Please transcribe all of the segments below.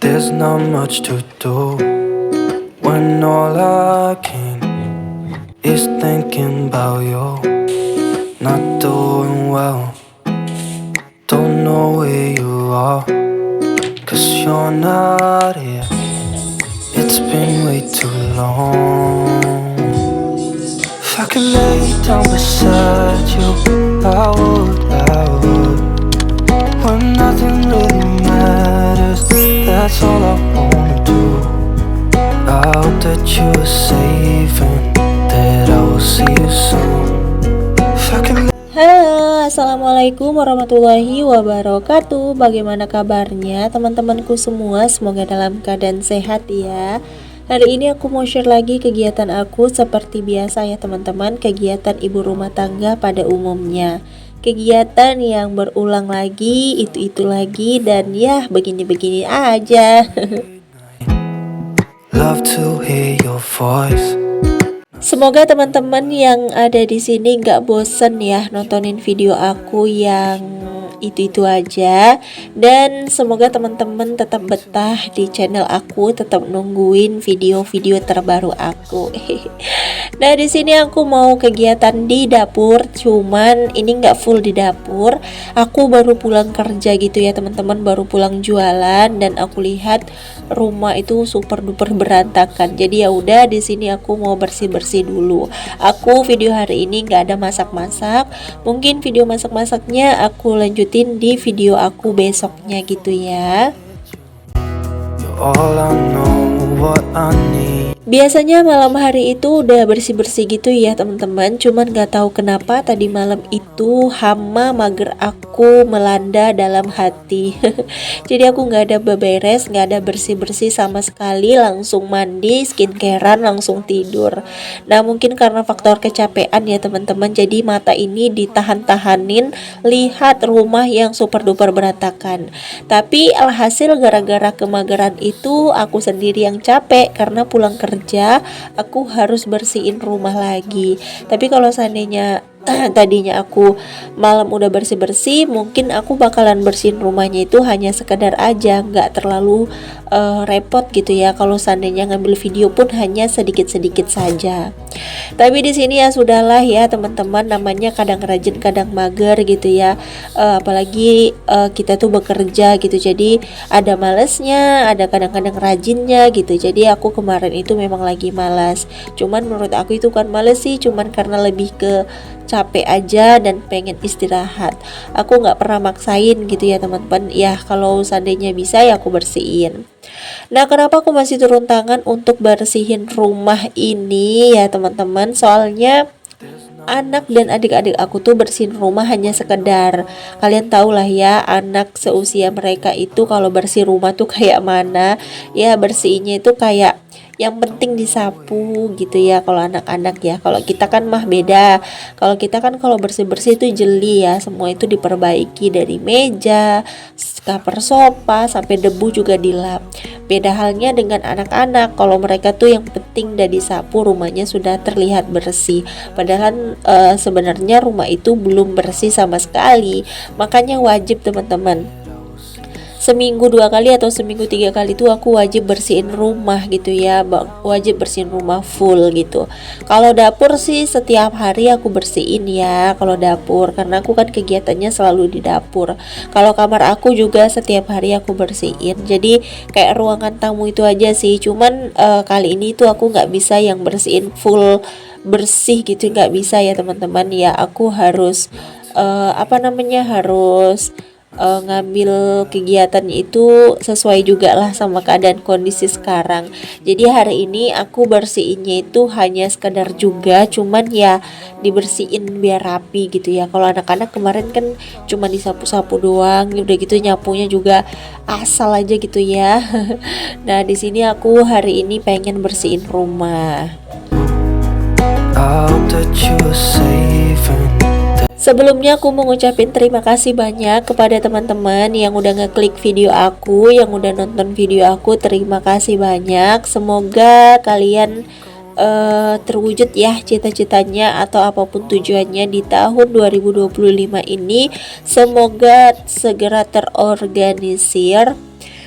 There's not much to do when all I can is thinking about you. Not doing well, don't know where you are, 'cause you're not here. It's been way too long. If I could lay down beside you, I would. When nothing really matters, that's all I wanna do. I hope that you are safe and that I will see you soon. If I can. Halo, assalamualaikum warahmatullahi wabarakatuh. Bagaimana kabarnya teman-temanku semua? Semoga dalam keadaan sehat ya. Hari ini aku mau share lagi kegiatan aku seperti biasa ya teman-teman. Kegiatan ibu rumah tangga pada umumnya. Kegiatan yang berulang lagi, itu lagi, dan ya begini-begini aja. Love to hear your voice. Semoga teman-teman yang ada di sini nggak bosen ya nontonin video aku yang itu aja, dan semoga teman-teman tetap betah di channel aku, tetap nungguin video-video terbaru aku. Nah, di sini aku mau kegiatan di dapur, cuman ini nggak full di dapur. Aku baru pulang kerja gitu ya teman-teman, baru pulang jualan, dan aku lihat rumah itu super duper berantakan. Jadi ya udah, di sini aku mau bersih-bersih dulu. Aku video hari ini nggak ada masak-masak. Mungkin video masak-masaknya aku lanjutin di video aku besoknya gitu ya. You're all I know, what I need. Biasanya malam hari itu udah bersih-bersih gitu ya teman-teman. Cuman gak tahu kenapa tadi malam itu hama mager aku melanda dalam hati. Jadi aku gak ada beberes, gak ada bersih-bersih sama sekali. Langsung mandi, skincarean, langsung tidur. Nah mungkin karena faktor kecapean ya teman-teman. Jadi mata ini ditahan-tahanin lihat rumah yang super duper berantakan. Tapi alhasil gara-gara kemageran itu aku sendiri yang capek karena pulang kerja aku harus bersihin rumah lagi. Tapi kalau seandainya tadinya aku malam udah bersih-bersih, mungkin aku bakalan bersihin rumahnya itu hanya sekedar aja, nggak terlalu repot gitu ya. Kalau seandainya ngambil video pun hanya sedikit-sedikit saja. Tapi di sini ya sudahlah ya teman-teman, namanya kadang rajin kadang mager gitu ya. Apalagi kita tuh bekerja gitu, jadi ada malesnya, ada kadang-kadang rajinnya gitu. Jadi aku kemarin itu memang lagi malas. Cuman menurut aku itu kan males sih, cuman karena lebih ke capek aja dan pengen istirahat. Aku nggak pernah maksain gitu ya teman-teman. Ya kalau seandainya bisa ya aku bersihin. Nah, kenapa aku masih turun tangan untuk bersihin rumah ini ya teman-teman? Soalnya anak dan adik-adik aku tuh bersihin rumah hanya sekedar, kalian tahu lah ya, anak seusia mereka itu kalau bersih rumah tuh kayak mana ya, bersihinnya itu kayak yang penting disapu gitu ya kalau anak-anak ya. Kalau kita kan mah beda. Kalau kita kan kalau bersih-bersih itu jeli ya, semua itu diperbaiki dari meja, cover sofa sampai debu juga dilap. Beda halnya dengan anak-anak, kalau mereka tuh yang penting udah disapu rumahnya sudah terlihat bersih. Padahal sebenarnya rumah itu belum bersih sama sekali. Makanya wajib teman-teman, seminggu 2 kali atau seminggu 3 kali itu aku wajib bersihin rumah gitu ya, wajib bersihin rumah full gitu. Kalau dapur sih setiap hari aku bersihin ya kalau dapur, karena aku kan kegiatannya selalu di dapur. Kalau kamar aku juga setiap hari aku bersihin, jadi kayak ruangan tamu itu aja sih. Cuman kali ini tuh aku nggak bisa yang bersihin full bersih gitu, nggak bisa ya teman-teman ya. Aku harus harus ngambil kegiatan itu sesuai juga lah sama keadaan kondisi sekarang. Jadi hari ini aku bersihinnya itu hanya sekadar juga, cuman ya dibersihin biar rapi gitu ya. Kalau anak-anak kemarin kan cuma disapu-sapu doang, udah gitu nyapunya juga asal aja gitu ya. Nah di sini aku hari ini pengen bersihin rumah. I hope that you are safe and Sebelumnya aku mau ngucapin terima kasih banyak kepada teman-teman yang udah ngeklik video aku, yang udah nonton video aku. Terima kasih banyak. Semoga kalian terwujud ya cita-citanya atau apapun tujuannya di tahun 2025 ini. Semoga segera terorganisir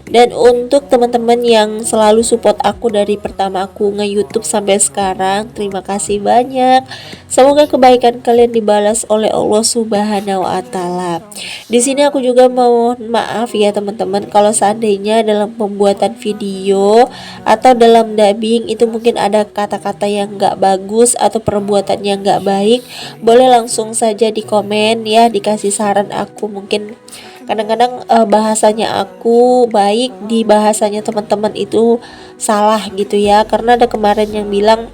Dan untuk teman-teman yang selalu support aku dari pertama aku nge-YouTube sampai sekarang, terima kasih banyak. Semoga kebaikan kalian dibalas oleh Allah Subhanahu wa taala. Di sini aku juga mau maaf ya teman-teman kalau seandainya dalam pembuatan video atau dalam dubbing itu mungkin ada kata-kata yang nggak bagus atau perbuatan yang nggak baik, boleh langsung saja di komen ya, dikasih saran aku. Mungkin kadang-kadang bahasanya aku baik, di bahasanya teman-teman itu salah gitu ya, karena ada kemarin yang bilang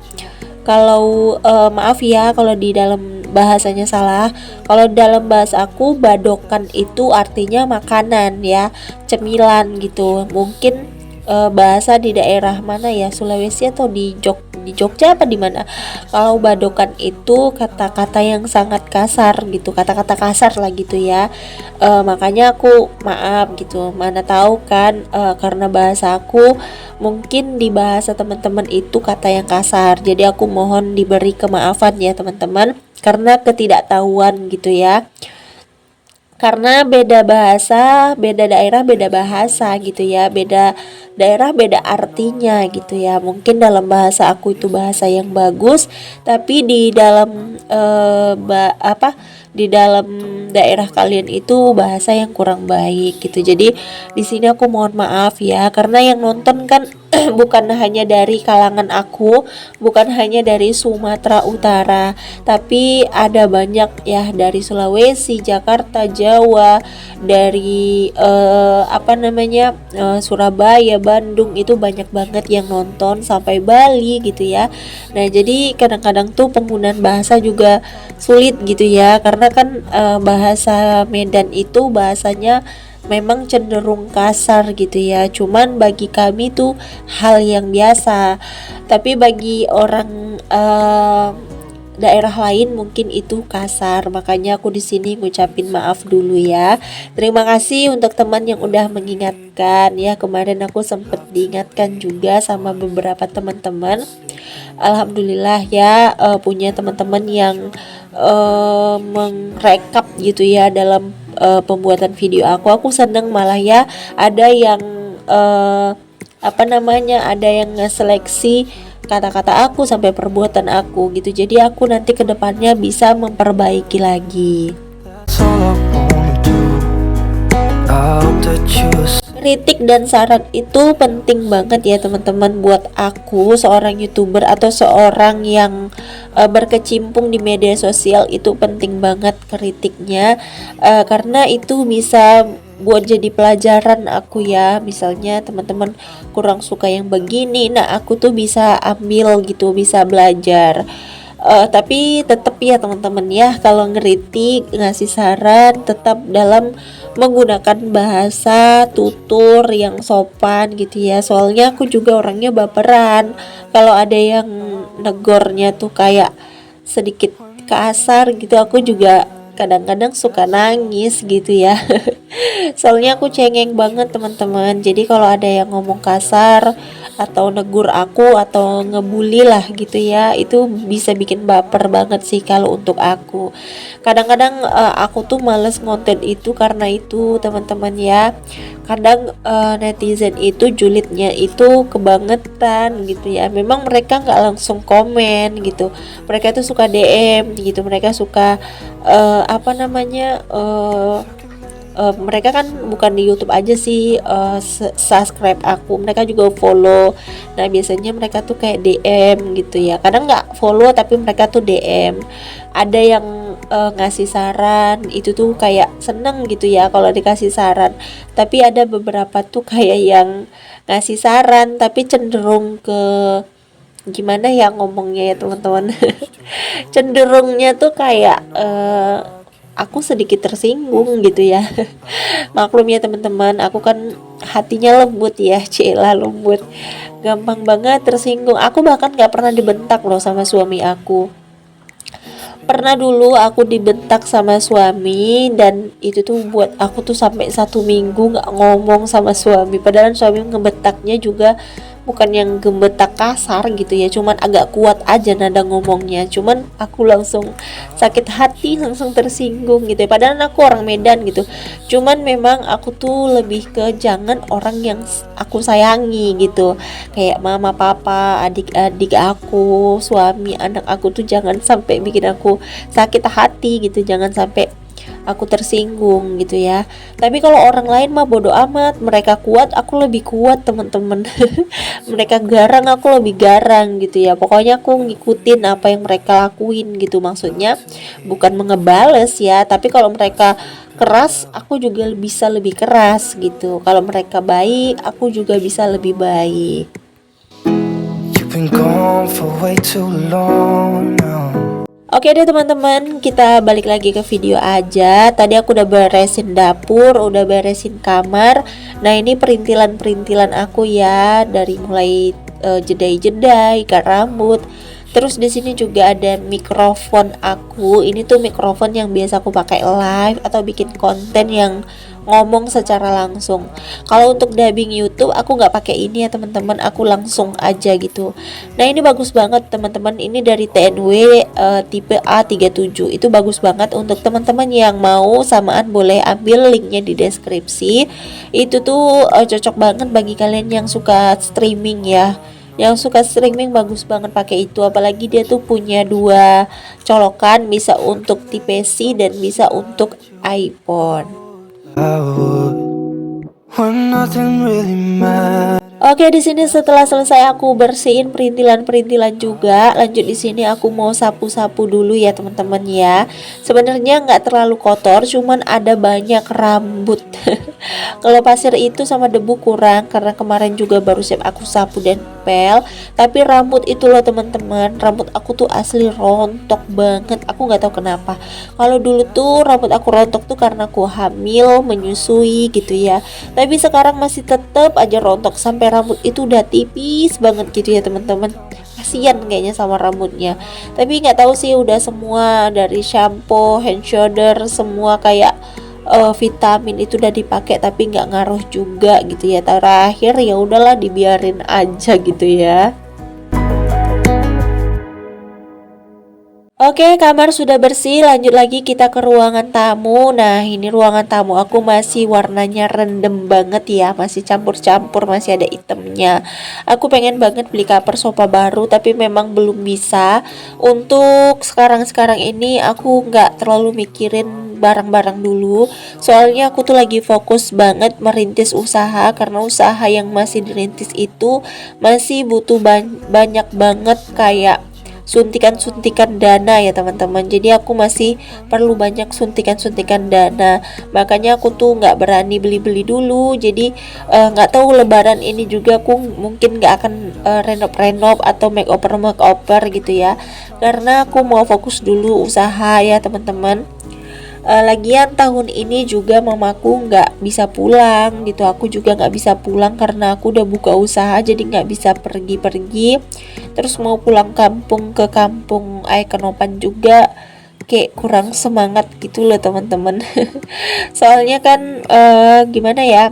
kalau maaf ya kalau di dalam bahasanya salah. Kalau dalam bahasa aku badokan itu artinya makanan ya, cemilan gitu. Mungkin bahasa di daerah mana ya, Sulawesi atau di Jogja apa di mana. Kalau badokan itu kata-kata yang sangat kasar gitu, kata-kata kasar lah gitu ya. Makanya aku maaf gitu. Mana tahu kan karena bahasa aku mungkin di bahasa teman-teman itu kata yang kasar. Jadi aku mohon diberi kemaafan ya teman-teman karena ketidaktahuan gitu ya. Karena beda bahasa, beda daerah, beda bahasa gitu ya, beda daerah, beda artinya gitu ya. Mungkin dalam bahasa aku itu bahasa yang bagus, tapi di dalam di dalam daerah kalian itu bahasa yang kurang baik gitu. Jadi di sini aku mohon maaf ya, karena yang nonton kan bukan hanya dari kalangan aku, bukan hanya dari Sumatera Utara, tapi ada banyak ya dari Sulawesi, Jakarta, Jawa, dari Surabaya, Bandung, itu banyak banget yang nonton sampai Bali gitu ya. Nah, jadi kadang-kadang tuh penggunaan bahasa juga sulit gitu ya, karena kan bahasa Medan itu bahasanya memang cenderung kasar gitu ya. Cuman bagi kami tuh hal yang biasa. Tapi bagi orang daerah lain mungkin itu kasar. Makanya aku di sini ngucapin maaf dulu ya. Terima kasih untuk teman yang udah mengingatkan ya. Kemarin aku sempet diingatkan juga sama beberapa teman-teman. Alhamdulillah ya, punya teman-teman yang mengrekap gitu ya dalam pembuatan video aku seneng malah ya. Ada yang ada yang ngeseleksi kata-kata aku sampai perbuatan aku gitu. Jadi aku nanti kedepannya bisa memperbaiki lagi. That's all I wanna do. I hope that you Kritik dan saran itu penting banget ya teman-teman, buat aku seorang YouTuber atau seorang yang berkecimpung di media sosial. Itu penting banget kritiknya, karena itu bisa buat jadi pelajaran aku ya. Misalnya teman-teman kurang suka yang begini, nah aku tuh bisa ambil gitu, bisa belajar. Tapi tetap ya teman-teman ya, kalau ngeritik, ngasih saran, tetap dalam menggunakan bahasa tutur yang sopan gitu ya. Soalnya aku juga orangnya baperan. Kalau ada yang negornya tuh kayak sedikit kasar gitu, aku juga kadang-kadang suka nangis gitu ya. Soalnya aku cengeng banget teman-teman. Jadi kalau ada yang ngomong kasar atau negur aku atau ngebully lah gitu ya, itu bisa bikin baper banget sih kalau untuk aku. Kadang-kadang aku tuh males konten itu karena itu teman-teman ya. Kadang netizen itu julidnya itu kebangetan gitu ya. Memang mereka nggak langsung komen gitu, mereka tuh suka DM gitu, mereka suka mereka kan bukan di YouTube aja sih subscribe aku, mereka juga follow. Nah biasanya mereka tuh kayak DM gitu ya, kadang nggak follow tapi mereka tuh DM. Ada yang ngasih saran, itu tuh kayak seneng gitu ya kalau dikasih saran. Tapi ada beberapa tuh kayak yang ngasih saran tapi cenderung ke gimana ya ngomongnya ya teman-teman. Cenderungnya tuh kayak aku sedikit tersinggung gitu ya. Maklum ya teman-teman, aku kan hatinya lembut ya, Cila lembut, gampang banget tersinggung. Aku bahkan gak pernah dibentak loh sama suami aku. Pernah dulu aku dibentak sama suami, dan itu tuh buat aku tuh sampai 1 minggu gak ngomong sama suami. Padahal suami ngebentaknya juga bukan yang gemetak kasar gitu ya, cuman agak kuat aja nada ngomongnya. Cuman aku langsung sakit hati, langsung tersinggung gitu ya, padahal aku orang Medan gitu. Cuman memang aku tuh lebih ke jangan orang yang aku sayangi gitu, kayak mama, papa, adik-adik aku, suami, anak aku tuh jangan sampai bikin aku sakit hati gitu, jangan sampai aku tersinggung gitu ya. Tapi kalau orang lain mah bodo amat, mereka kuat aku lebih kuat teman-teman. Mereka garang aku lebih garang gitu ya. Pokoknya aku ngikutin apa yang mereka lakuin gitu, maksudnya bukan mengebales ya, tapi kalau mereka keras aku juga bisa lebih keras gitu. Kalau mereka baik aku juga bisa lebih baik. You've been gone for way too long now. Oke deh teman-teman, kita balik lagi ke video aja. Tadi aku udah beresin dapur, udah beresin kamar. Nah ini perintilan-perintilan aku ya, dari mulai jedai-jedai, ikat rambut. Terus di sini juga ada mikrofon aku. Ini tuh mikrofon yang biasa aku pakai live atau bikin konten yang ngomong secara langsung. Kalau untuk dubbing YouTube aku nggak pakai ini ya teman-teman, aku langsung aja gitu. Nah ini bagus banget teman-teman, ini dari TNW tipe A37. Itu bagus banget untuk teman-teman yang mau samaan, boleh ambil linknya di deskripsi. Itu tuh cocok banget bagi kalian yang suka streaming ya. Yang suka streaming bagus banget pakai itu, apalagi dia tuh punya dua colokan, bisa untuk tipe C dan bisa untuk iPhone. I would when nothing really matters. Oke, di sini setelah selesai aku bersihin perintilan-perintilan juga, lanjut di sini aku mau sapu-sapu dulu ya teman-teman ya. Sebenarnya nggak terlalu kotor, cuman ada banyak rambut. Kalau pasir itu sama debu kurang, karena kemarin juga baru siap aku sapu dan pel. Tapi rambut itu loh teman-teman, rambut aku tuh asli rontok banget. Aku nggak tahu kenapa. Kalau dulu tuh rambut aku rontok tuh karena aku hamil, menyusui gitu ya. Tapi sekarang masih tetap aja rontok, sampai rambut itu udah tipis banget gitu ya teman-teman. Kasian kayaknya sama rambutnya. Tapi nggak tahu sih, udah semua dari shampoo, hand shoulder, semua kayak vitamin itu udah dipakai tapi nggak ngaruh juga gitu ya. Terakhir ya udahlah dibiarin aja gitu ya. Oke, kamar sudah bersih, lanjut lagi kita ke ruangan tamu. Nah, ini ruangan tamu aku masih warnanya rendem banget ya, masih campur-campur, masih ada hitamnya. Aku pengen banget beli cover sofa baru, tapi memang belum bisa. Untuk sekarang-sekarang ini aku nggak terlalu mikirin barang-barang dulu. Soalnya aku tuh lagi fokus banget merintis usaha, karena usaha yang masih dirintis itu masih butuh banyak banget kayak suntikan-suntikan dana ya teman-teman. Jadi aku masih perlu banyak suntikan-suntikan dana, makanya aku tuh nggak berani beli-beli dulu. Jadi nggak tahu lebaran ini juga aku mungkin nggak akan renov-renov atau makeover gitu ya, karena aku mau fokus dulu usaha ya teman-teman. Lagian tahun ini juga mamaku nggak bisa pulang gitu, aku juga nggak bisa pulang karena aku udah buka usaha, jadi nggak bisa pergi-pergi. Terus mau pulang kampung ke kampung Aikenopan juga kayak kurang semangat gitu loh teman-teman. Soalnya kan gimana ya,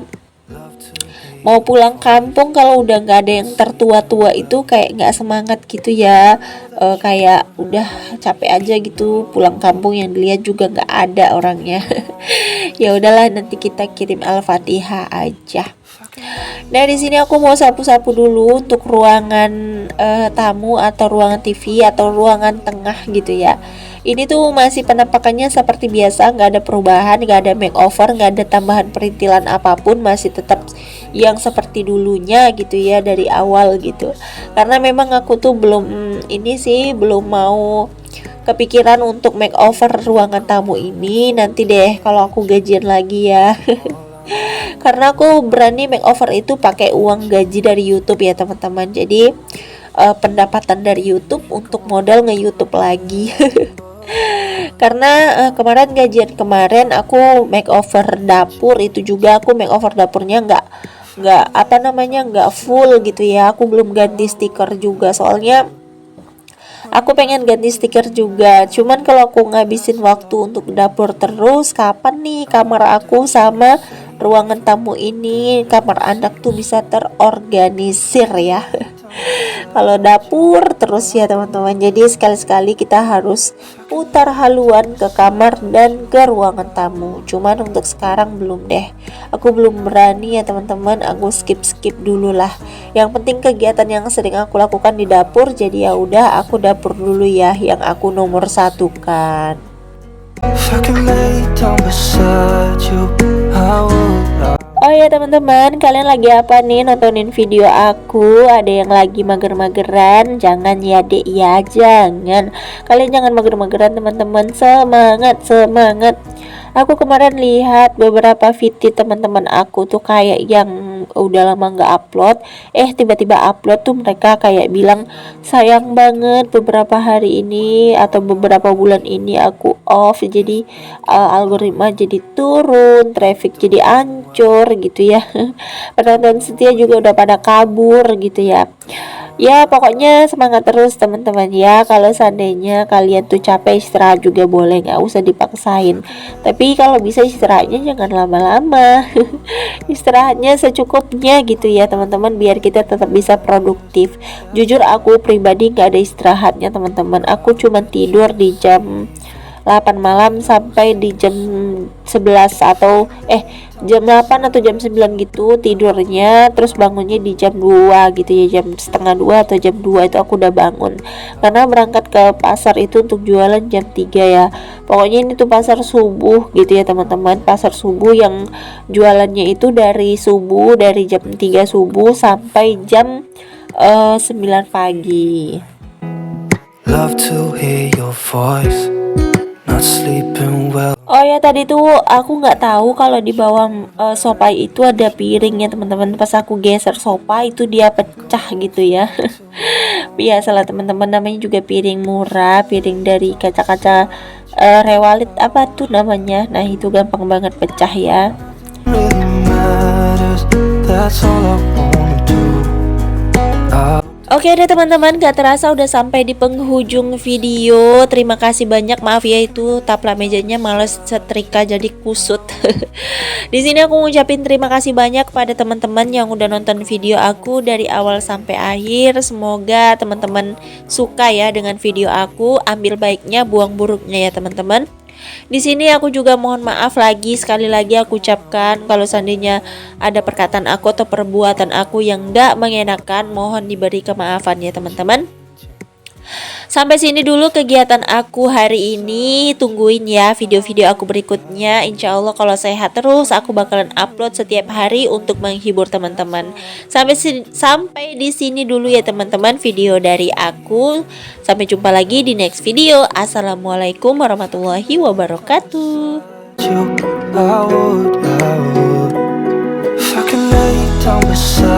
mau pulang kampung kalau udah nggak ada yang tertua-tua itu kayak nggak semangat gitu ya. Kayak udah capek aja gitu pulang kampung, yang dilihat juga nggak ada orangnya. Ya udahlah, nanti kita kirim Al-Fatihah aja. Nah di sini aku mau sapu-sapu dulu untuk ruangan tamu atau ruangan TV atau ruangan tengah gitu ya. Ini tuh masih penampakannya seperti biasa, nggak ada perubahan, nggak ada makeover, nggak ada tambahan perintilan apapun, masih tetap yang seperti dulunya gitu ya dari awal gitu. Karena memang aku tuh belum mau kepikiran untuk makeover ruangan tamu ini. Nanti deh kalau aku gajian lagi ya. Karena aku berani makeover itu pakai uang gaji dari YouTube ya teman-teman. Jadi pendapatan dari YouTube untuk modal nge-YouTube lagi. Karena kemarin gajian kemarin aku makeover dapur, itu juga aku makeover dapurnya nggak full gitu ya. Aku belum ganti stiker juga, soalnya Aku pengen ganti stiker juga, cuman kalau aku ngabisin waktu untuk dapur terus, kapan nih kamar aku sama ruangan tamu ini, kamar anak tuh bisa terorganisir ya. Kalau dapur terus ya teman-teman, jadi sekali-sekali kita harus putar haluan ke kamar dan ke ruangan tamu. Cuman untuk sekarang belum deh, aku belum berani ya teman-teman, aku skip dulu lah. Yang penting kegiatan yang sering aku lakukan di dapur, jadi ya udah aku dapur dulu ya, yang aku nomor satu kan. If I can lay down beside you, I would. Oh ya teman-teman, kalian lagi apa nih nontonin video aku? Ada yang lagi mager-mageran? Jangan ya dek ya, jangan. Kalian jangan mager-mageran teman-teman, semangat, semangat. Aku kemarin lihat beberapa video teman-teman aku tuh kayak yang udah lama nggak upload, tiba-tiba upload tuh mereka kayak bilang sayang banget beberapa hari ini atau beberapa bulan ini aku off, jadi algoritma jadi turun, traffic jadi ancur gitu ya. Penonton setia juga udah pada kabur gitu ya. Ya pokoknya semangat terus teman-teman ya. Kalau seandainya kalian tuh capek, istirahat juga boleh, nggak usah dipaksain. Tapi kalau bisa istirahatnya jangan lama-lama. Istirahatnya secukupnya gitu ya teman-teman, biar kita tetap bisa produktif. Jujur aku pribadi nggak ada istirahatnya teman-teman. Aku cuma tidur di jam 8 malam sampai di jam 11 atau jam 8 atau jam 9 gitu tidurnya, terus bangunnya di jam 2 gitu ya, jam setengah 2 atau jam 2 itu aku udah bangun karena berangkat ke pasar itu untuk jualan jam 3 ya. Pokoknya ini tuh pasar subuh gitu ya teman-teman, pasar subuh yang jualannya itu dari subuh, dari jam 3 subuh sampai jam 9 pagi. Love to hear your voice. Not sleeping well. Oh ya tadi tuh aku nggak tahu kalau di bawah sopai itu ada piring ya teman-teman. Pas aku geser sopa itu dia pecah gitu ya. Biasalah teman-teman, namanya juga piring murah, piring dari kaca-kaca rewalit apa tuh namanya. Nah itu gampang banget pecah ya. Really matters. That's all I wanna do. Oke deh teman-teman, gak terasa udah sampai di penghujung video. Terima kasih banyak, maaf ya itu tapla mejanya males setrika jadi kusut. Di sini aku ngucapin terima kasih banyak pada teman-teman yang udah nonton video aku dari awal sampai akhir. Semoga teman-teman suka ya dengan video aku. Ambil baiknya, buang buruknya ya teman-teman. Di sini aku juga mohon maaf lagi, sekali lagi aku ucapkan kalau seandainya ada perkataan aku atau perbuatan aku yang gak mengenakan, mohon diberi kemaafan ya teman-teman. Sampai sini dulu kegiatan aku hari ini. Tungguin ya video-video aku berikutnya. Insya Allah kalau sehat terus aku bakalan upload setiap hari untuk menghibur teman-teman. Sampai di sini dulu ya teman-teman video dari aku. Sampai jumpa lagi di next video. Assalamualaikum warahmatullahi wabarakatuh. I would. If I can lay down beside